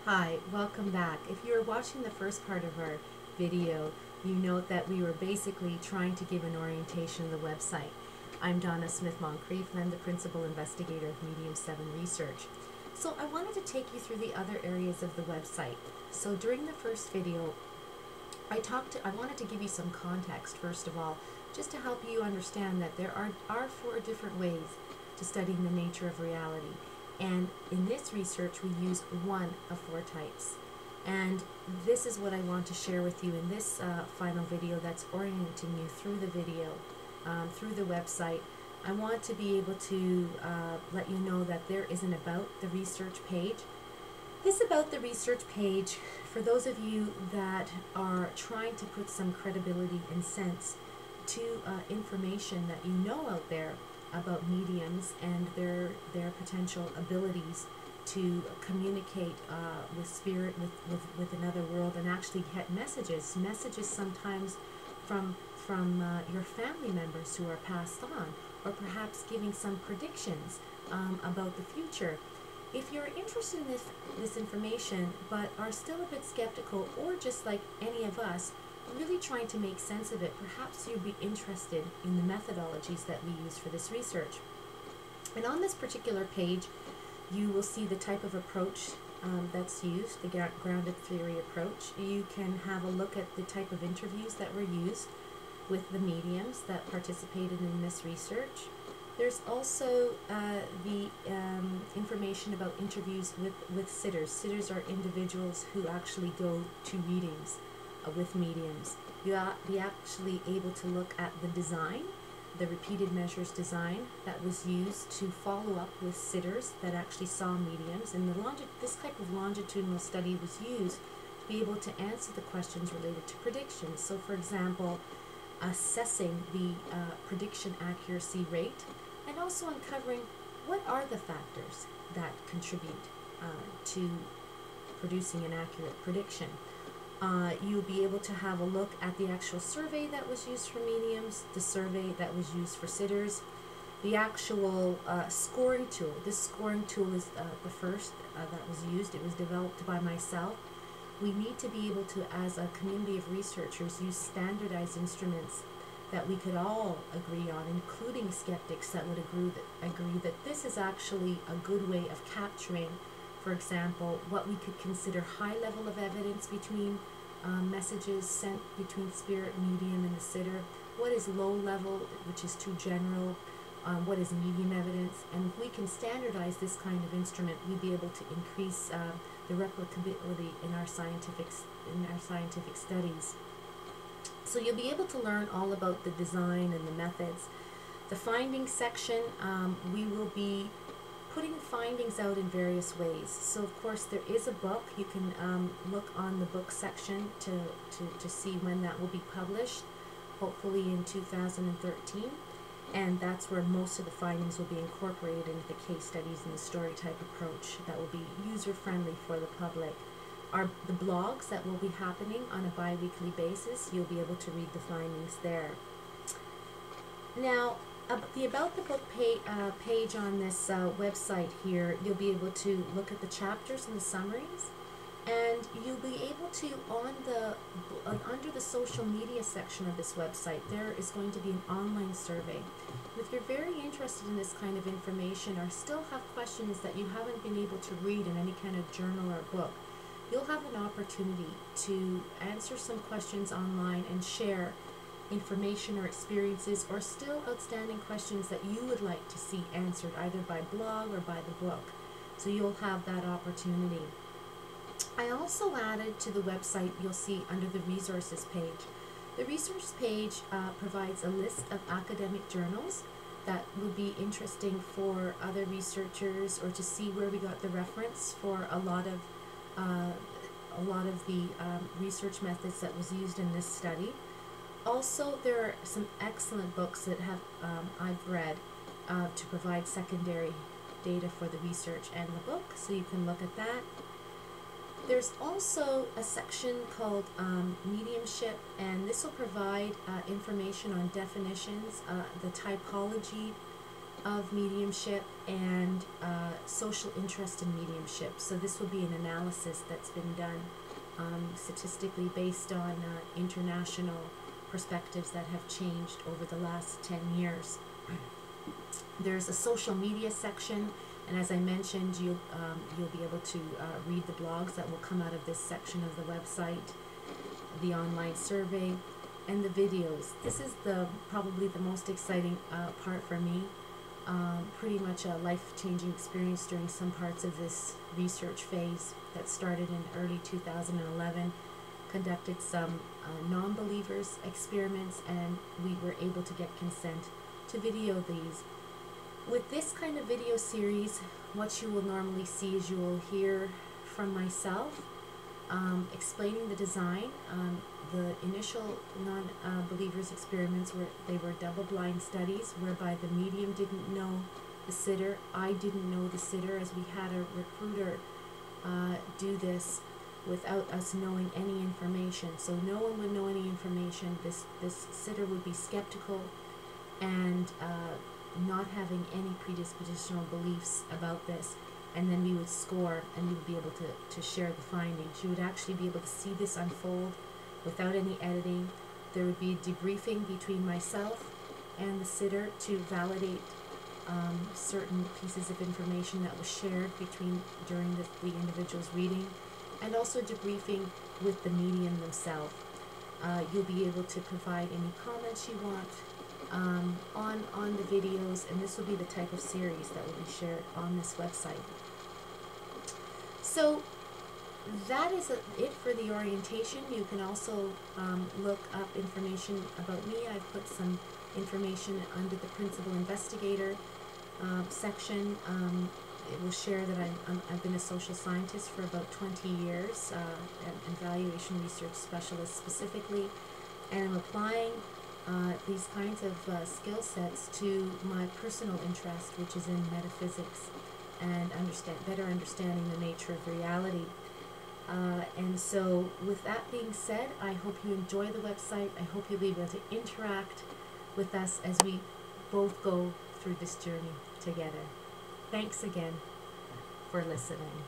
Hi, welcome back. If you were watching the first part of our video, you note that we were basically trying to give an orientation of the website. I'm Donna Smith-Moncrief and I'm the Principal Investigator of Medium 7 Research. So I wanted to take you through the other areas of the website. So during the first video, I wanted to give you some context, first of all, just to help you understand that there are four different ways to studying the nature of reality. And in this research, we use one of four types. And this is what I want to share with you in this final video that's orienting you through the video, through the website. I want to be able to let you know that there is an About the Research page. This About the Research page, for those of you that are trying to put some credibility and sense to information that you know out there about mediums and their potential abilities to communicate with spirit, with another world, and actually get messages sometimes from your family members who are passed on, or perhaps giving some predictions about the future. If you're interested in this information but are still a bit skeptical, or just like any of us, really trying to make sense of it, perhaps you'd be interested in the methodologies that we use for this research. And on this particular page, you will see the type of approach that's used, the grounded theory approach. You can have a look at the type of interviews that were used with the mediums that participated in this research. There's also the information about interviews with sitters. Sitters are individuals who actually go to readings with mediums. You'll be actually able to look at the design, the repeated measures design that was used to follow up with sitters that actually saw mediums. And this type of longitudinal study was used to be able to answer the questions related to predictions. So for example, assessing the prediction accuracy rate, and also uncovering what are the factors that contribute to producing an accurate prediction. You'll be able to have a look at the actual survey that was used for mediums, the survey that was used for sitters, the actual scoring tool. This scoring tool is the first that was used. It was developed by myself. We need to be able to, as a community of researchers, use standardized instruments that we could all agree on, including skeptics that would agree that this is actually a good way of capturing, for example, what we could consider high level of evidence between messages sent between spirit, medium, and the sitter. What is low level, which is too general? What is medium evidence? And if we can standardize this kind of instrument, we'd be able to increase the replicability in our scientific studies. So you'll be able to learn all about the design and the methods. The findings section, we will be putting findings out in various ways. So of course there is a book. You can look on the book section to see when that will be published, hopefully in 2013. And that's where most of the findings will be incorporated into the case studies and the story type approach that will be user-friendly for the public. The blogs that will be happening on a bi-weekly basis, you'll be able to read the findings there. Now, the About the Book page on this website here, you'll be able to look at the chapters and the summaries, and you'll be able to, under the social media section of this website, there is going to be an online survey. If you're very interested in this kind of information, or still have questions that you haven't been able to read in any kind of journal or book, you'll have an opportunity to answer some questions online and share information or experiences, or still outstanding questions that you would like to see answered either by blog or by the book. So you'll have that opportunity. I also added to the website, you'll see under the resources page. The resource page provides a list of academic journals that would be interesting for other researchers, or to see where we got the reference for a lot of the research methods that was used in this study. Also, there are some excellent books that I've read to provide secondary data for the research and the book, so you can look at that. There's also a section called mediumship, and this will provide information on definitions, the typology of mediumship and social interest in mediumship. So this will be an analysis that's been done statistically based on international perspectives that have changed over the last 10 years. There's a social media section, and as I mentioned, you'll be able to read the blogs that will come out of this section of the website, the online survey, and the videos. This is probably the most exciting part for me. Pretty much a life-changing experience during some parts of this research phase that started in early 2011. Conducted some non-believers experiments, and we were able to get consent to video these. With this kind of video series, what you will normally see is you will hear from myself explaining the design. The initial non-believers experiments they were double-blind studies whereby the medium didn't know the sitter. I didn't know the sitter, as we had a recruiter do this without us knowing any information. So no one would know any information. This sitter would be skeptical and not having any predispositional beliefs about this. And then we would score, and we would be able to share the findings. You would actually be able to see this unfold without any editing. There would be a debriefing between myself and the sitter to validate certain pieces of information that was shared during the individual's reading, and also debriefing with the medium themselves. You'll be able to provide any comments you want on the videos, and this will be the type of series that will be shared on this website. So that is it for the orientation. You can also look up information about me. I've put some information under the principal investigator section. It will share that I've been a social scientist for about 20 years, an evaluation research specialist specifically, and I'm applying these kinds of skill sets to my personal interest, which is in metaphysics and better understanding the nature of reality. And so with that being said, I hope you enjoy the website. I hope you'll be able to interact with us as we both go through this journey together. Thanks again for listening.